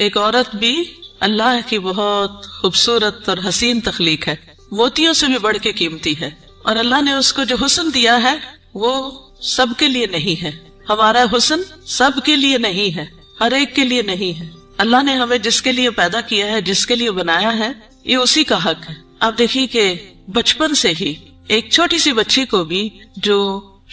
ایک عورت بھی اللہ کی بہت خوبصورت اور حسین تخلیق ہے، موتیوں سے بھی بڑھ کے قیمتی ہے، اور اللہ نے اس کو جو حسن دیا ہے وہ سب کے لیے نہیں ہے. ہمارا حسن سب کے لیے نہیں ہے، ہر ایک کے لیے نہیں ہے. اللہ نے ہمیں جس کے لیے پیدا کیا ہے، جس کے لیے بنایا ہے، یہ اسی کا حق ہے. آپ دیکھیے کہ بچپن سے ہی ایک چھوٹی سی بچی کو بھی جو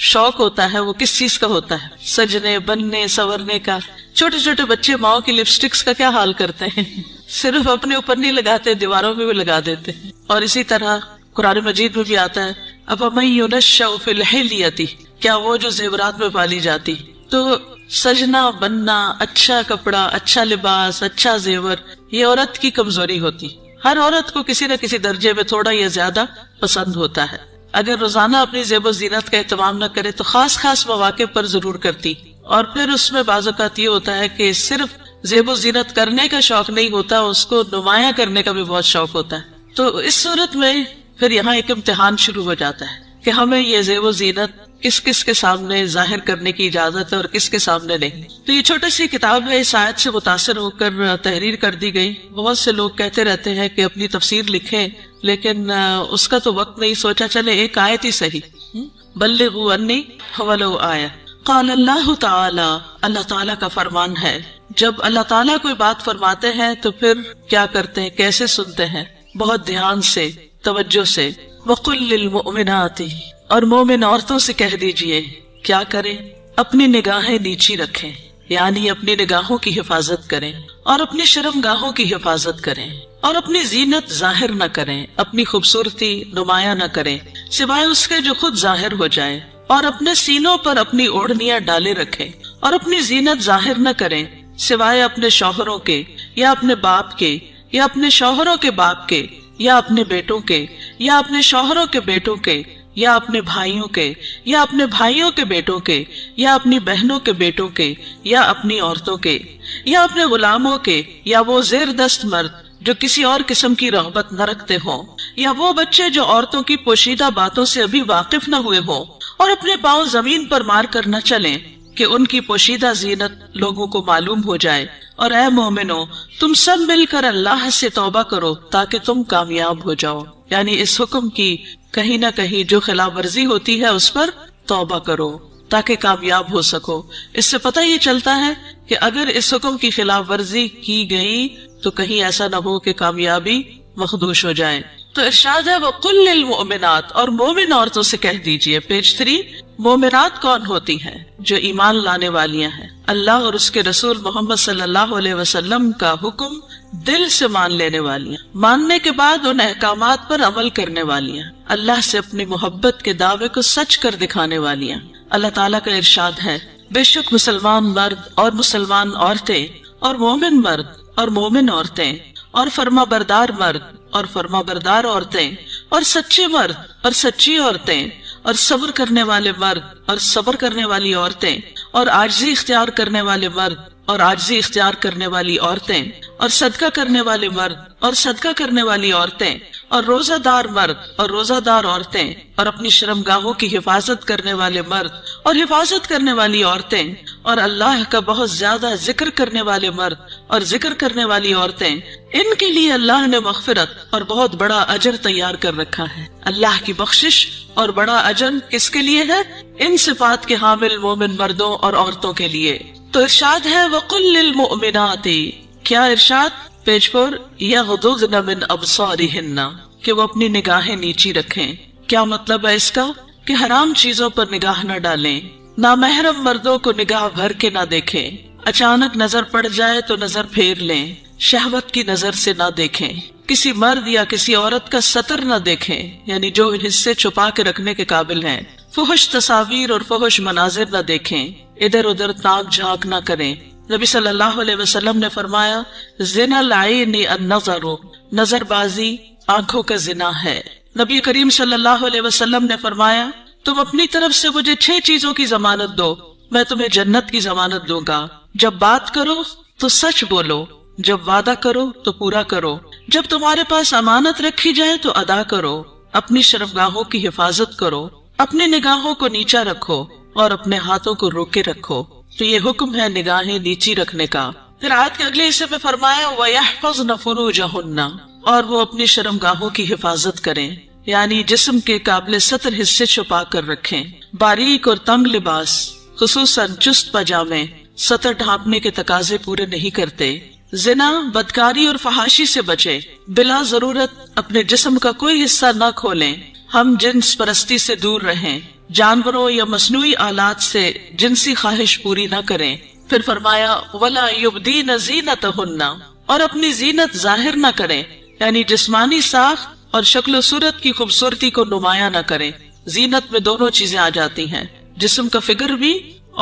شوق ہوتا ہے وہ کس چیز کا ہوتا ہے؟ سجنے، بننے، سورنے کا. چھوٹے چھوٹے بچے ماؤں کی لپسٹکس کا کیا حال کرتے ہیں، صرف اپنے اوپر نہیں لگاتے، دیواروں میں بھی لگا دیتے ہیں. اور اسی طرح قرآن مجید میں بھی آتا ہے أَفَمَن يُنَشَّأُ فِي الْحِلْيَةِ، کیا وہ جو زیورات میں پالی جاتی. تو سجنا، بننا، اچھا کپڑا، اچھا لباس، اچھا زیور، یہ عورت کی کمزوری ہوتی. ہر عورت کو کسی نہ کسی درجے میں تھوڑا یا زیادہ پسند ہوتا ہے. اگر روزانہ اپنی زیب و زینت کا اہتمام نہ کرے تو خاص خاص مواقع پر ضرور کرتی. اور پھر اس میں بعض اوقات یہ ہوتا ہے کہ صرف زیب و زینت کرنے کا شوق نہیں ہوتا، اس کو نمایاں کرنے کا بھی بہت شوق ہوتا ہے. تو اس صورت میں پھر یہاں ایک امتحان شروع ہو جاتا ہے کہ ہمیں یہ زیب و زینت کس کس کے سامنے ظاہر کرنے کی اجازت ہے اور کس کے سامنے نہیں. تو یہ چھوٹی سی کتاب ہے، اس آیت سے متاثر ہو کر تحریر کر دی گئی. بہت سے لوگ کہتے رہتے ہیں کہ اپنی تفسیر لکھیں، لیکن اس کا تو وقت نہیں، سوچا چلے ایک آیت ہی صحیح. بلغوا انی ولو آیہ. قال اللہ تعالی، اللہ تعالیٰ کا فرمان ہے، جب اللہ تعالیٰ کوئی بات فرماتے ہیں تو پھر کیا کرتے ہیں، کیسے سنتے ہیں؟ بہت دھیان سے، توجہ سے. وقل للمؤمنات، اور مومن عورتوں سے کہہ دیجئے کیا کریں؟ اپنی نگاہیں نیچی رکھیں، یعنی اپنی نگاہوں کی حفاظت کریں، اور اپنی شرم گاہوں کی حفاظت کریں، اور اپنی زینت ظاہر نہ کریں، اپنی خوبصورتی نمایاں نہ کریں سوائے اس کے جو خود ظاہر ہو جائے، اور اپنے سینوں پر اپنی اوڑھنیاں ڈالے رکھیں، اور اپنی زینت ظاہر نہ کریں سوائے اپنے شوہروں کے یا اپنے باپ کے یا اپنے شوہروں کے باپ کے یا اپنے بیٹوں کے یا اپنے شوہروں کے بیٹوں کے یا اپنے بھائیوں کے یا اپنے بھائیوں کے بیٹوں کے یا اپنی بہنوں کے بیٹوں کے یا اپنی عورتوں کے یا اپنے غلاموں کے یا وہ زیر دست مرد جو کسی اور قسم کی رغبت نہ رکھتے ہوں، یا وہ بچے جو عورتوں کی پوشیدہ باتوں سے ابھی واقف نہ ہوئے ہوں اور اپنے پاؤں زمین پر مار کر نہ چلیں کہ ان کی پوشیدہ زینت لوگوں کو معلوم ہو جائے. اور اے مومنو، تم سب مل کر اللہ سے توبہ کرو تاکہ تم کامیاب ہو جاؤ. یعنی اس حکم کی کہیں نہ کہیں جو خلاف ورزی ہوتی ہے اس پر توبہ کرو تاکہ کامیاب ہو سکو. اس سے پتہ یہ چلتا ہے کہ اگر اس حکم کی خلاف ورزی کی گئی تو کہیں ایسا نہ ہو کہ کامیابی مخدوش ہو جائے. تو ارشاد ہے وَقُلْ لِلْمُؤْمِنَاتِ، اور مومن عورتوں سے کہہ دیجئے. پیج 3. مومنات کون ہوتی ہیں؟ جو ایمان لانے والیاں ہیں، اللہ اور اس کے رسول محمد صلی اللہ علیہ وسلم کا حکم دل سے مان لینے والیاں، ماننے کے بعد ان احکامات پر عمل کرنے والیاں، اللہ سے اپنی محبت کے دعوے کو سچ کر دکھانے والیاں. اللہ تعالیٰ کا ارشاد ہے بے شک مسلمان مرد اور مسلمان عورتیں اور مومن مرد اور مومن عورتیں اور فرما بردار مرد اور فرما بردار عورتیں اور سچے مرد اور سچی عورتیں اور صبر کرنے والے مرد اور صبر کرنے والی عورتیں اور عاجزی اختیار کرنے والے مرد اور عاجزی اختیار کرنے والی عورتیں اور صدقہ کرنے والے مرد اور صدقہ کرنے والی عورتیں اور روزہ دار مرد اور روزہ دار عورتیں اور اپنی شرمگاہوں کی حفاظت کرنے والے مرد اور حفاظت کرنے والی عورتیں اور اللہ کا بہت زیادہ ذکر کرنے والے مرد اور ذکر کرنے والی عورتیں، ان کے لیے اللہ نے مغفرت اور بہت بڑا اجر تیار کر رکھا ہے. اللہ کی بخشش اور بڑا اجر کس کے لیے ہے؟ ان صفات کے حامل مومن مردوں اور عورتوں کے لیے. تو ارشاد ہے وَقُلْ لِلْمُؤْمِنَاتِ، کیا ارشاد؟ پیج 4. يَغْضُضْنَ مِنْ أَبْصَارِهِنَّ، کہ وہ اپنی نگاہیں نیچی رکھیں. کیا مطلب ہے اس کا؟ کہ حرام چیزوں پر نگاہ نہ ڈالیں، نامحرم مردوں کو نگاہ بھر کے نہ دیکھیں، اچانک نظر پڑ جائے تو نظر پھیر لیں، شہوت کی نظر سے نہ دیکھیں، کسی مرد یا کسی عورت کا سطر نہ دیکھیں، یعنی جو حصے چھپا کے رکھنے کے قابل ہیں، فحش تصاویر اور فحش مناظر نہ دیکھیں، ادھر ادھر تاک جھانک نہ کریں. نبی صلی اللہ علیہ وسلم نے فرمایا زنا العین النظر، نظر بازی آنکھوں کا زنا ہے. نبی کریم صلی اللہ علیہ وسلم نے فرمایا تم اپنی طرف سے مجھے 6 چیزوں کی ضمانت دو، میں تمہیں جنت کی ضمانت دوں گا. جب بات کرو تو سچ بولو، جب وعدہ کرو تو پورا کرو، جب تمہارے پاس امانت رکھی جائے تو ادا کرو، اپنی شرمگاہوں کی حفاظت کرو، اپنی نگاہوں کو نیچا رکھو اور اپنے ہاتھوں کو روکے رکھو. تو یہ حکم ہے نگاہیں نیچی رکھنے کا. پھر آیت کے اگلے حصے میں فرمایا وَيَحْفَظْنَ فُرُوجَهُنَّ، اور وہ اپنی شرمگاہوں کی حفاظت کریں، یعنی جسم کے قابل ستر حصے چھپا کر رکھیں۔ باریک اور تنگ لباس خصوصاً چست پاجامے سطر ڈھانپنے کے تقاضے پورے نہیں کرتے۔ زنا، بدکاری اور فحاشی سے بچے، بلا ضرورت اپنے جسم کا کوئی حصہ نہ کھولیں۔ ہم جنس پرستی سے دور رہیں، جانوروں یا مصنوعی آلات سے جنسی خواہش پوری نہ کریں۔ پھر فرمایا وَلَا يُبْدِينَ زِينَتَهُنَّ، اور اپنی زینت ظاہر نہ کریں، یعنی جسمانی ساخت اور شکل و صورت کی خوبصورتی کو نمایاں نہ کریں۔ زینت میں دونوں چیزیں آ جاتی ہیں، جسم کا فگر بھی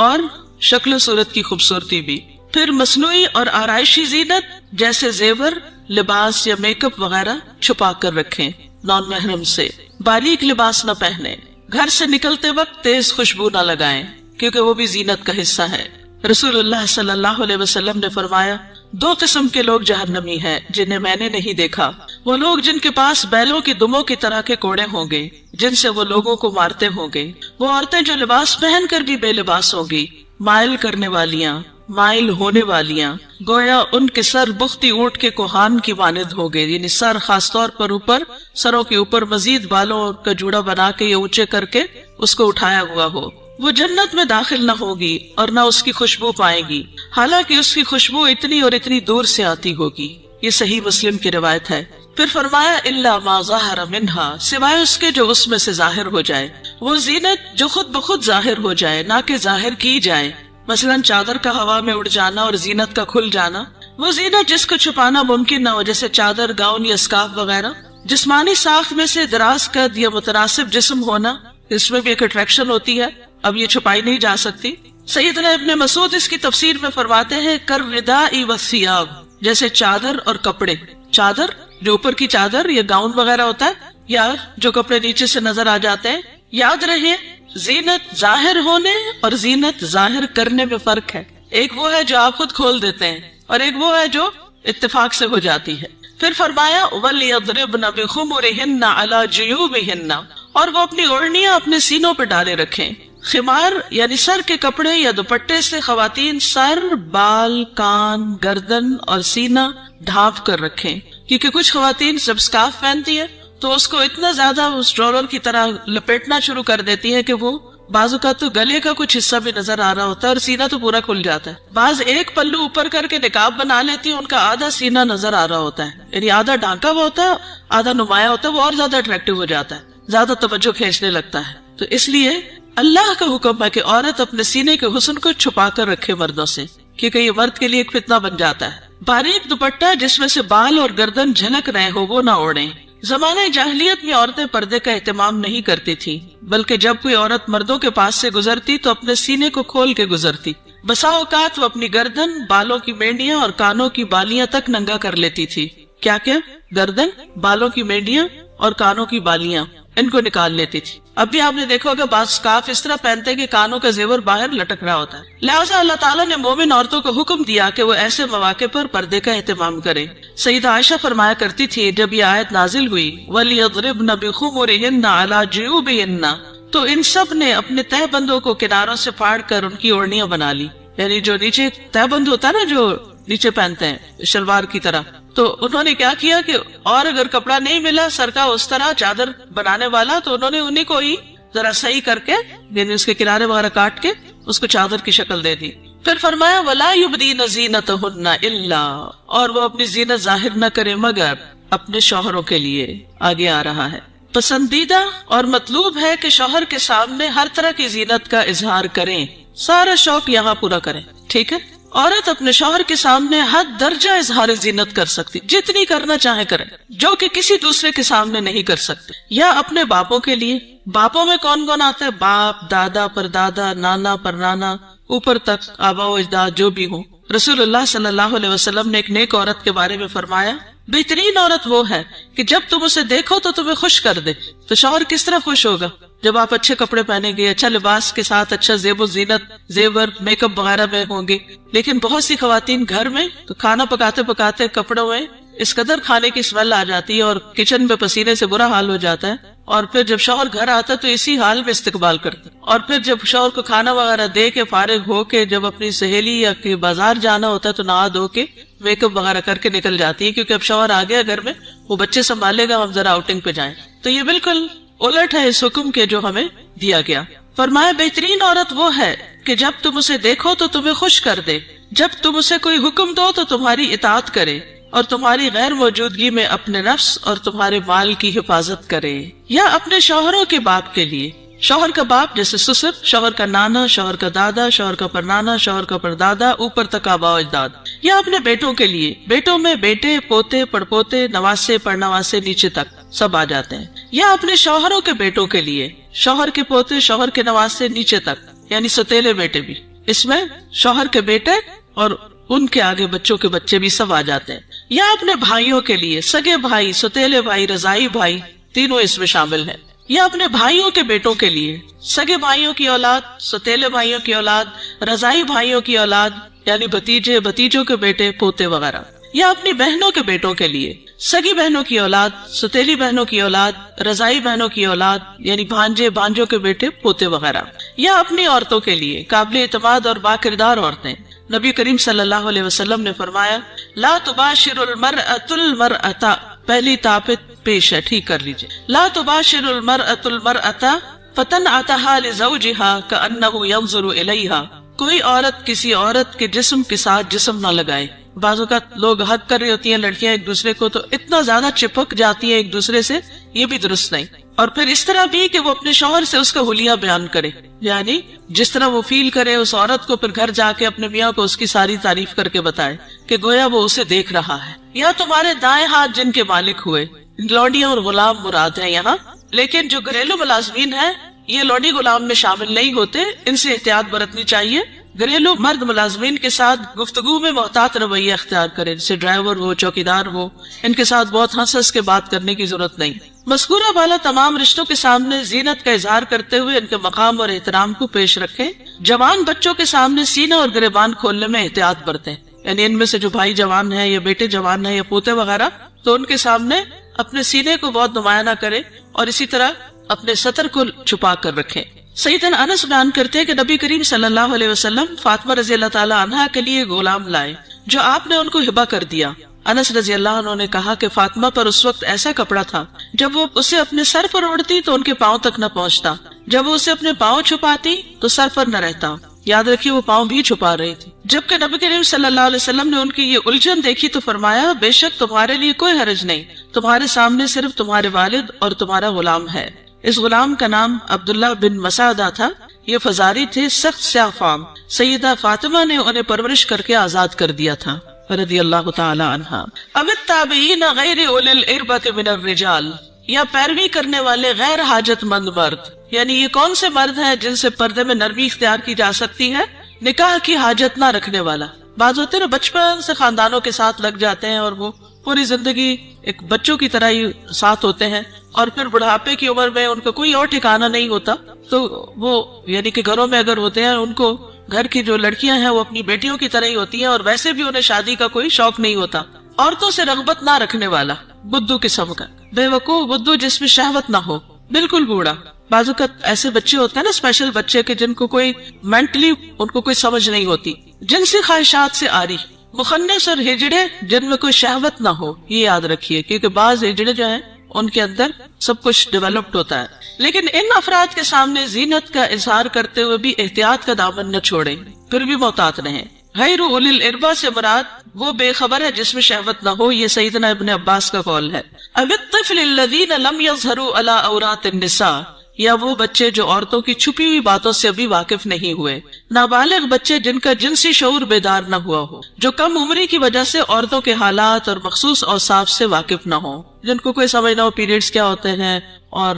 اور شکل و صورت کی خوبصورتی بھی۔ پھر مصنوعی اور آرائشی زینت جیسے زیور، لباس یا میک اپ وغیرہ چھپا کر رکھیں، نان محرم سے۔ باریک لباس نہ پہنے، گھر سے نکلتے وقت تیز خوشبو نہ لگائیں، کیونکہ وہ بھی زینت کا حصہ ہے۔ رسول اللہ صلی اللہ علیہ وسلم نے فرمایا 2 قسم کے لوگ جہنمی ہیں جنہیں میں نے نہیں دیکھا، وہ لوگ جن کے پاس بیلوں کی دموں کی طرح کے کوڑے ہوں گے جن سے وہ لوگوں کو مارتے ہوں گے، وہ عورتیں جو لباس پہن کر بھی بے لباس ہوں گی، مائل کرنے والیاں، مائل ہونے والیاں، گویا ان کے سر بختی اونٹ کے کوہان کی مانند ہو گئے، یعنی سر خاص طور پر اوپر، سروں کے اوپر مزید بالوں کا جوڑا بنا کے یا اونچے کر کے اس کو اٹھایا ہوا ہو۔ وہ جنت میں داخل نہ ہوگی اور نہ اس کی خوشبو پائے گی، حالانکہ اس کی خوشبو اتنی اور اتنی دور سے آتی ہوگی۔ یہ صحیح مسلم کی روایت ہے۔ پھر فرمایا الا ما ظاہر منہا، سوائے اس کے جو اس میں سے ظاہر ہو جائے، وہ زینت جو خود بخود ظاہر ہو جائے، نہ کہ ظاہر کی جائے، مثلا چادر کا ہوا میں اڑ جانا اور زینت کا کھل جانا۔ وہ زینت جس کو چھپانا ممکن نہ ہو، جیسے چادر، گاؤن یا اسکارف وغیرہ۔ جسمانی ساخت میں سے دراز قد یا متناسب جسم ہونا، اس میں بھی ایک اٹریکشن ہوتی ہے، اب یہ چھپائی نہیں جا سکتی۔ سیدنا ابن مسعود اس کی تفسیر میں فرماتے ہیں کالرداء والثیاب، جیسے چادر اور کپڑے۔ چادر جو اوپر کی چادر یا گاؤن وغیرہ ہوتا ہے، یا جو کپڑے نیچے سے نظر آ جاتے ہیں۔ یاد رہے زینت ظاہر ہونے اور زینت ظاہر کرنے میں فرق ہے۔ ایک وہ ہے جو آپ خود کھول دیتے ہیں اور ایک وہ ہے جو اتفاق سے ہو جاتی ہے۔ پھر فرمایا وَلْيَضْرِبْنَ بِخُمُرِهِنَّ عَلَى جُيُوبِهِنَّ، اور وہ اپنی اوڑھنیاں اپنے سینوں پہ ڈالے رکھیں۔ خمار یعنی سر کے کپڑے یا دوپٹے سے خواتین سر، بال، کان، گردن اور سینہ ڈھانپ کر رکھیں، کیونکہ کچھ خواتین جب اسکارف پہنتی ہے تو اس کو اتنا زیادہ اس ڈرولر کی طرح لپیٹنا شروع کر دیتی ہے کہ وہ بعض اوقات تو گلے کا کچھ حصہ بھی نظر آ رہا ہوتا ہے اور سینہ تو پورا کھل جاتا ہے۔ بعض ایک پلو اوپر کر کے نقاب بنا لیتی ہیں، ان کا آدھا سینہ نظر آ رہا ہوتا ہے، یعنی آدھا ڈھانکا ہوا ہوتا ہے، آدھا نمایاں ہوتا ہے، وہ اور زیادہ اٹریکٹیو ہو جاتا ہے، زیادہ توجہ کھینچنے لگتا ہے۔ تو اس لیے اللہ کا حکم ہے کہ عورت اپنے سینے کے حسن کو چھپا کر رکھے مردوں سے، کیونکہ یہ مرد کے لیے ایک فتنہ بن جاتا ہے۔ باریک دوپٹہ جس میں سے بال اور گردن جھلک رہے ہو وہ نہ اوڑھیں۔ زمانہ جاہلیت میں عورتیں پردے کا اہتمام نہیں کرتی تھی، بلکہ جب کوئی عورت مردوں کے پاس سے گزرتی تو اپنے سینے کو کھول کے گزرتی۔ بسا اوقات وہ اپنی گردن، بالوں کی مینڈیاں اور کانوں کی بالیاں تک ننگا کر لیتی تھی۔ کیا کیا؟ گردن، بالوں کی مینڈیاں اور کانوں کی بالیاں، ان کو نکال لیتی تھی۔ اب بھی آپ نے دیکھا ہوگا بعض اسکارف اس طرح پہنتے کہ کانوں کا زیور باہر لٹک رہا ہوتا ہے۔ لہٰذا اللہ تعالیٰ نے مومن عورتوں کو حکم دیا کہ وہ ایسے مواقع پر پردے کا اہتمام کریں۔ سیدہ عائشہ فرمایا کرتی تھی جب یہ آیت نازل ہوئی وَلْيَضْرِبْنَ بِخُمُرِهِنَّ عَلَى جُيُوبِهِنَّ، تو ان سب نے اپنے تہ بندوں کو کناروں سے پھاڑ کر ان کی اوڑھنیاں بنا لی، یعنی جو نیچے تہ بند ہوتا ہے نا، جو نیچے پہنتے ہیں شلوار کی طرح، تو انہوں نے کیا کیا کہ اور اگر کپڑا نہیں ملا سر کا اس طرح چادر بنانے والا، تو انہوں نے انہیں کو ہی ذرا صحیح کر کے، یعنی اس کے کنارے وغیرہ کاٹ کے اس کو چادر کی شکل دے دی۔ پھر فرمایا وَلَا يُبْدِينَ زِينَتَهُنَّ إِلَّا، اور وہ اپنی زینت ظاہر نہ کرے مگر اپنے شوہروں کے لیے۔ آگے آ رہا ہے پسندیدہ اور مطلوب ہے کہ شوہر کے سامنے ہر طرح کی زینت کا اظہار کریں، سارا شوق یہاں پورا کریں، ٹھیک ہے۔ عورت اپنے شوہر کے سامنے حد درجہ اظہار زینت کر سکتی، جتنی کرنا چاہے کرے، جو کہ کسی دوسرے کے سامنے نہیں کر سکتے۔ یا اپنے باپوں کے لیے، باپوں میں کون کون آتا ہے؟ باپ، دادا پر دادا، نانا پر نانا، اوپر تک آبا و اجداد جو بھی ہوں۔ رسول اللہ صلی اللہ علیہ وسلم نے ایک نیک عورت کے بارے میں فرمایا بہترین عورت وہ ہے کہ جب تم اسے دیکھو تو تمہیں خوش کر دے۔ تو شوہر کس طرح خوش ہوگا؟ جب آپ اچھے کپڑے پہنے گے، اچھا لباس کے ساتھ اچھا زیب و زینت، زیور، میک اپ وغیرہ میں ہوں گے۔ لیکن بہت سی خواتین گھر میں تو کھانا پکاتے پکاتے کپڑوں میں اس قدر کھانے کی اسمیل آ جاتی ہے اور کچن میں پسینے سے برا حال ہو جاتا ہے اور پھر جب شوہر گھر آتا تو اسی حال میں استقبال کرتا، اور پھر جب شوہر کو کھانا وغیرہ دے کے فارغ ہو کے جب اپنی سہیلی یا کہ بازار جانا ہوتا ہے تو نہا دھو کے میک اپ وغیرہ کر کے نکل جاتی ہے، کیونکہ اب شوہر آ گیا گھر میں، وہ بچے سنبھالے گا، ہم ذرا آؤٹنگ پہ جائیں۔ تو یہ بالکل الٹ ہے اس حکم کے جو ہمیں دیا گیا۔ فرمایا بہترین عورت وہ ہے کہ جب تم اسے دیکھو تو تمہیں خوش کر دے، جب تم اسے کوئی حکم دو تو تمہاری اطاعت کرے، اور تمہاری غیر موجودگی میں اپنے نفس اور تمہارے مال کی حفاظت کرے۔ یا اپنے شوہروں کے باپ کے لیے، شوہر کا باپ جیسے سسر، شوہر کا نانا، شوہر کا دادا، شوہر کا پرنانا، شوہر کا پردادا، اوپر تک آباء و اجداد۔ یا اپنے بیٹوں کے لیے، بیٹوں میں بیٹے، پوتے، پڑپوتے، نواسے، پڑنواسے، نیچے تک سب آ جاتے ہیں۔ یا اپنے شوہروں کے بیٹوں کے لیے، شوہر کے پوتے، شوہر کے نواسے، نیچے تک، یعنی ستیلے بیٹے بھی، اس میں شوہر کے بیٹے اور ان کے آگے بچوں کے بچے بھی سب آ جاتے ہیں۔ یا اپنے بھائیوں کے لیے، سگے بھائی، ستیلے بھائی، رضائی بھائی، تینوں اس میں شامل ہیں۔ یا اپنے بھائیوں کے بیٹوں کے لیے، سگے بھائیوں کی اولاد، ستیلے بھائیوں کی اولاد، رضائی بھائیوں کی اولاد، یعنی بھتیجے، بھتیجوں کے بیٹے، پوتے وغیرہ۔ یا اپنی بہنوں کے بیٹوں کے لیے، سگی بہنوں کی اولاد، ستیلی بہنوں کی اولاد، رضائی بہنوں کی اولاد، یعنی بھانجے، بھانجوں کے بیٹے، پوتے وغیرہ۔ یا اپنی عورتوں کے لیے، قابل اعتماد اور باکردار عورتیں۔ نبی کریم صلی اللہ علیہ وسلم نے فرمایا لا تباشر المرأة المرأة، پہلی تابت پیش ہے، ٹھیک کر لیجئے، لا تباشر المرأة المرأة فتنعتها لزوجها كأنه ينظر إليها، کوئی عورت کسی عورت کے جسم کے ساتھ جسم نہ لگائے۔ بعض اوقات لوگ حق کر رہی ہوتی ہیں لڑکیاں ایک دوسرے کو تو اتنا زیادہ چپک جاتی ہیں ایک دوسرے سے، یہ بھی درست نہیں۔ اور پھر اس طرح بھی کہ وہ اپنے شوہر سے اس کا حلیہ بیان کرے، یعنی جس طرح وہ فیل کرے اس عورت کو، پھر گھر جا کے اپنے میاں کو اس کی ساری تعریف کر کے بتائے کہ گویا وہ اسے دیکھ رہا ہے۔ یا تمہارے دائیں ہاتھ جن کے مالک ہوئے، لوڈیاں اور غلام مراد ہیں یہاں، لیکن جو گھریلو ملازمین ہیں یہ لوڈی غلام میں شامل نہیں ہوتے، ان سے احتیاط برتنی چاہیے۔ گھریلو مرد ملازمین کے ساتھ گفتگو میں محتاط رویہ اختیار کرے، جیسے ڈرائیور ہو، چوکیدار ہو، ان کے ساتھ بہت ہنس کے بات کرنے کی ضرورت نہیں۔ مذکورہ بالا تمام رشتوں کے سامنے زینت کا اظہار کرتے ہوئے ان کے مقام اور احترام کو پیش رکھیں۔ جوان بچوں کے سامنے سینہ اور گریبان کھولنے میں احتیاط برتیں، یعنی ان میں سے جو بھائی جوان ہیں یا بیٹے جوان ہیں یا پوتے وغیرہ، تو ان کے سامنے اپنے سینے کو بہت نمایاں نہ کرے، اور اسی طرح اپنے سطر کو چھپا کر رکھیں۔ سیدنا انس بیان کرتے ہیں کہ نبی کریم صلی اللہ علیہ وسلم فاطمہ رضی اللہ تعالی عنہا کے لیے غلام لائے جو آپ نے ان کو ہبہ کر دیا۔ انس رضی اللہ عنہ نے کہا کہ فاطمہ پر اس وقت ایسا کپڑا تھا جب وہ اسے اپنے سر پر اوڑھتی تو ان کے پاؤں تک نہ پہنچتا، جب وہ اسے اپنے پاؤں چھپاتی تو سر پر نہ رہتا۔ یاد رکھیے وہ پاؤں بھی چھپا رہی تھی۔ جبکہ نبی کریم صلی اللہ علیہ وسلم نے ان کی یہ الجھن دیکھی تو فرمایا بے شک تمہارے لیے کوئی حرج نہیں، تمہارے سامنے صرف تمہارے والد اور تمہارا غلام ہے۔ اس غلام کا نام عبداللہ بن مسعدہ تھا، یہ فزاری تھے، سخت سیاہ فام۔ سیدہ فاطمہ نے انہیں پرورش کر کے آزاد کر دیا تھا رضی اللہ تعالی عنہا۔ اب التابعین غیر اولی الاربۃ من الرجال، یا پیروی کرنے والے غیر حاجت مند مرد، یعنی یہ کون سے مرد ہیں جن سے پردے میں نرمی اختیار کی جا سکتی ہے؟ نکاح کی حاجت نہ رکھنے والا۔ بعض ہوتے ہیں بچپن سے خاندانوں کے ساتھ لگ جاتے ہیں اور وہ پوری زندگی ایک بچوں کی طرح ہی ساتھ ہوتے ہیں، اور پھر بڑھاپے کی عمر میں ان کا کوئی اور ٹھکانہ نہیں ہوتا، تو وہ یعنی کہ گھروں میں اگر ہوتے ہیں ان کو گھر کی جو لڑکیاں ہیں وہ اپنی بیٹیوں کی طرح ہی ہوتی ہیں، اور ویسے بھی انہیں شادی کا کوئی شوق نہیں ہوتا۔ عورتوں سے رغبت نہ رکھنے والا، بدو قسم کا، بے وقوف بدو جس میں شہوت نہ ہو، بالکل بوڑھا۔ بعض اوقات ایسے بچے ہوتے ہیں نا اسپیشل بچے کے جن کو کوئی مینٹلی ان کو کوئی سمجھ نہیں ہوتی، جنسی خواہشات سے آری، مخنث اور ہجڑے جن میں کوئی شہوت نہ ہو، یہ یاد رکھیے، کیونکہ بعض ہجڑے جو ہیں ان کے اندر سب کچھ ڈیولپڈ ہوتا ہے۔ لیکن ان افراد کے سامنے زینت کا اظہار کرتے ہوئے بھی احتیاط کا دامن نہ چھوڑیں، پھر بھی محتاط رہیں۔ غیر اولی الاربہ سے مراد وہ بے خبر ہے جس میں شہوت نہ ہو، یہ سیدنا ابن عباس کا قول ہے۔ اب الطفل الذین لم یظہروا علی عورات النساء، یا وہ بچے جو عورتوں کی چھپی ہوئی باتوں سے ابھی واقف نہیں ہوئے، نابالغ بچے جن کا جنسی شعور بیدار نہ ہوا ہو، جو کم عمری کی وجہ سے عورتوں کے حالات اور مخصوص اوصاف سے واقف نہ ہو، جن کو کوئی سمجھ نہ ہو پیریڈز کیا ہوتے ہیں، اور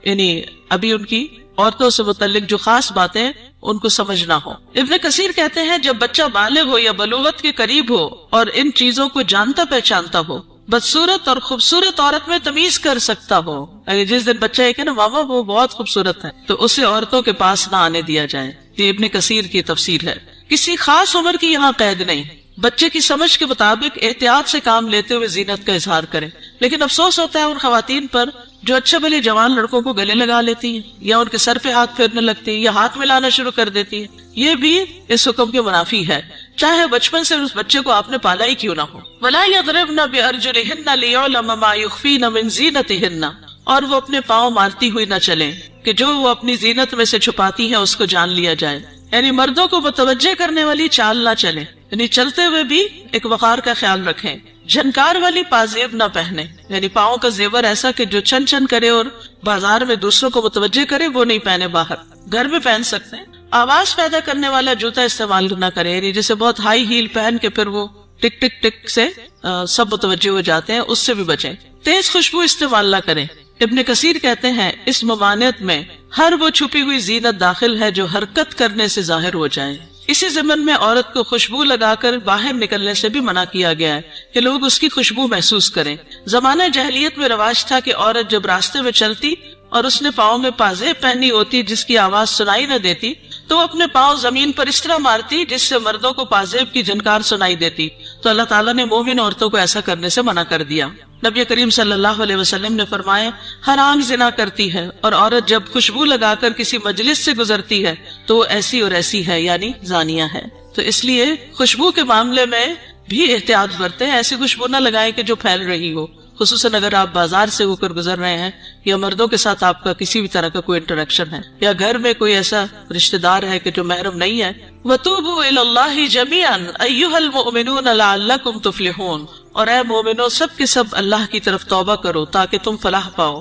یعنی ابھی ان کی عورتوں سے متعلق جو خاص باتیں ان کو سمجھ نہ ہو۔ ابن کثیر کہتے ہیں جب بچہ بالغ ہو یا بلوغت کے قریب ہو اور ان چیزوں کو جانتا پہچانتا ہو، بدصورت اور خوبصورت عورت میں تمیز کر سکتا ہو، اگر جس دن بچہ ایک ہے نا ماما وہ بہت خوبصورت ہے، تو اسے عورتوں کے پاس نہ آنے دیا جائے، یہ ابن کثیر کی تفسیر ہے۔ کسی خاص عمر کی یہاں قید نہیں، بچے کی سمجھ کے مطابق احتیاط سے کام لیتے ہوئے زینت کا اظہار کریں۔ لیکن افسوس ہوتا ہے ان خواتین پر جو اچھے بھلے جوان لڑکوں کو گلے لگا لیتی ہیں یا ان کے سر پہ ہاتھ پھیرنے لگتی ہیں یا ہاتھ ملانا شروع کر دیتی ہے، یہ بھی اس حکم کے منافی ہے، چاہے بچپن سے اس بچے کو آپ نے پالا ہی کیوں نہ ہو۔ وَلَا يَضْرِبْنَ بِأَرْجُلِهِنَّ لِيُعْلَمَ مَا يُخْفِينَ مِنْ زِينَتِهِنَّ، اور وہ اپنے پاؤں مارتی ہوئی نہ چلیں کہ جو وہ اپنی زینت میں سے چھپاتی ہیں اس کو جان لیا جائے، یعنی مردوں کو متوجہ کرنے والی چال نہ چلیں، یعنی چلتے ہوئے بھی ایک وقار کا خیال رکھیں، جھنکار والی پازیب نہ پہنے، یعنی پاؤں کا زیور ایسا کہ جو چن چن کرے اور بازار میں دوسروں کو متوجہ کرے وہ نہیں پہنے، باہر گھر میں پہن سکتے ہیں۔ آواز پیدا کرنے والا جوتا استعمال نہ کرے، یعنی جیسے بہت ہائی ہیل پہن کے پھر وہ ٹک ٹک ٹک سے سب متوجہ ہو جاتے ہیں، اس سے بھی بچیں۔ تیز خوشبو استعمال نہ کریں۔ ابن کثیر کہتے ہیں اس ممانعت میں ہر وہ چھپی ہوئی زینت داخل ہے جو حرکت کرنے سے ظاہر ہو جائے۔ اسی ضمن میں عورت کو خوشبو لگا کر باہر نکلنے سے بھی منع کیا گیا ہے کہ لوگ اس کی خوشبو محسوس کریں۔ زمانہ جاہلیت میں رواج تھا کہ عورت جب راستے میں چلتی اور اس نے پاؤں میں پازیب پہنی ہوتی جس کی آواز سنائی نہ دیتی تو وہ اپنے پاؤں زمین پر اس طرح مارتی جس سے مردوں کو پازیب کی جھنکار سنائی دیتی، تو اللہ تعالیٰ نے مومن عورتوں کو ایسا کرنے سے منع کر دیا۔ نبی کریم صلی اللہ علیہ وسلم نے فرمایا ہر آنکھ زنا کرتی ہے، اور عورت جب خوشبو لگا کر کسی مجلس سے گزرتی ہے تو وہ ایسی اور ایسی ہے، یعنی زانیہ ہے۔ تو اس لیے خوشبو کے معاملے میں بھی احتیاط برتیں، ایسی خوشبو نہ لگائیں کہ جو پھیل رہی ہو، خصوصاً اگر آپ بازار سے ہو کر گزر رہے ہیں یا مردوں کے ساتھ آپ کا کسی بھی طرح کا کوئی انٹریکشن ہے یا گھر میں کوئی ایسا رشتہ دار ہے کہ جو محرم نہیں ہے۔ وَتُوبُوا إِلَى اللَّهِ جَمِيعًا أَيُّهَا الْمُؤْمِنُونَ لَعَلَّكُمْ تُفْلِحُونَ، اور اے مومنو سب کے سب اللہ کی طرف توبہ کرو تاکہ تم فلاح پاؤ۔